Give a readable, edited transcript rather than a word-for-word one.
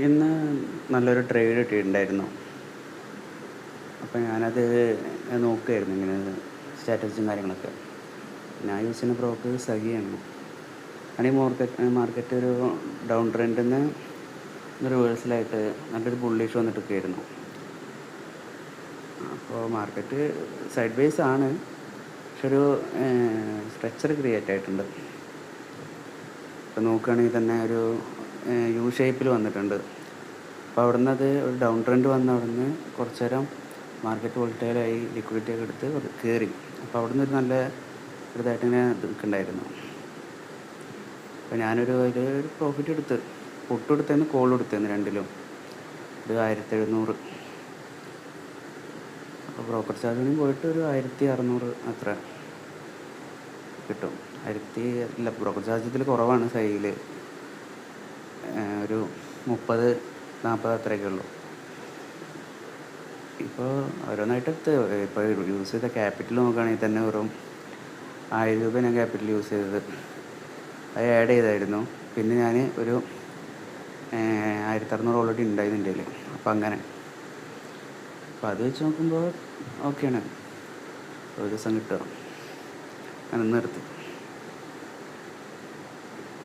ഇന്ന് നല്ലൊരു ട്രേഡ് കിട്ടിയിട്ടുണ്ടായിരുന്നു. അപ്പോൾ ഞാനത് നോക്കുകയായിരുന്നു, ഇങ്ങനെ സ്റ്റാറ്റസും കാര്യങ്ങളൊക്കെ. ഞാൻ യൂസ് ചെയ്യുന്ന ബ്രോക്കർ സഹിയാണ്. ഈ മാർക്കറ്റ് ഒരു ഡൗൺ ട്രെൻഡിൽ നിന്ന് റിവേഴ്സലായിട്ട് നല്ലൊരു ബുള്ളിഷ് വന്നിട്ടൊക്കെയായിരുന്നു. അപ്പോൾ മാർക്കറ്റ് സൈഡ് വേസ് ആണ്, പക്ഷെ ഒരു സ്ട്രക്ചർ ക്രിയേറ്റ് ആയിട്ടുണ്ട്. ഇപ്പോൾ നോക്കുകയാണെങ്കിൽ തന്നെ ഒരു യു ഷേപ്പിൽ വന്നിട്ടുണ്ട്. അപ്പോൾ അവിടുന്ന് അത് ഒരു ഡൗൺ ട്രെൻഡ് വന്ന് അവിടുന്ന് കുറച്ച് നേരം മാർക്കറ്റ് വോളറ്റൈലായി ലിക്വിഡിറ്റി ഒക്കെ എടുത്ത് കയറി. അപ്പോൾ അവിടുന്ന് ഒരു നല്ല ഇതായിട്ട് ഇങ്ങനെ നിൽക്കുന്നുണ്ടായിരുന്നു. അപ്പോൾ ഞാനൊരു അതിൽ പ്രോഫിറ്റ് എടുത്ത്, പുട്ട് എടുത്തേന്ന് കോൾ എടുത്തേന്ന് രണ്ടിലും ഒരു 1700. അപ്പോൾ ബ്രോക്കർ ചാർജിനും പോയിട്ട് ഒരു 1600 അത്ര കിട്ടും. ബ്രോക്കർ ചാർജ് ഇതിൽ കുറവാണ്. സൈഡിൽ ഒരു 30-40 അത്രയൊക്കെ ഉള്ളൂ. ഇപ്പോൾ ഓരോന്നായിട്ട് ഇപ്പോൾ യൂസ് ചെയ്ത ക്യാപിറ്റൽ നോക്കുകയാണെങ്കിൽ തന്നെ വെറും 1000 രൂപ ഞാൻ ക്യാപിറ്റൽ യൂസ് ചെയ്തത്. അത് ആഡ് ചെയ്തായിരുന്നു. പിന്നെ ഞാൻ ഒരു 1600 ഓൾറെഡി ഉണ്ടായിരുന്നു എൻ്റെ കയ്യിൽ. അപ്പോൾ അങ്ങനെ അപ്പോൾ അത് വെച്ച് നോക്കുമ്പോൾ ഓക്കെയാണ്. ഒരു ദിവസം കിട്ടുക. ഞാൻ നിർത്തി.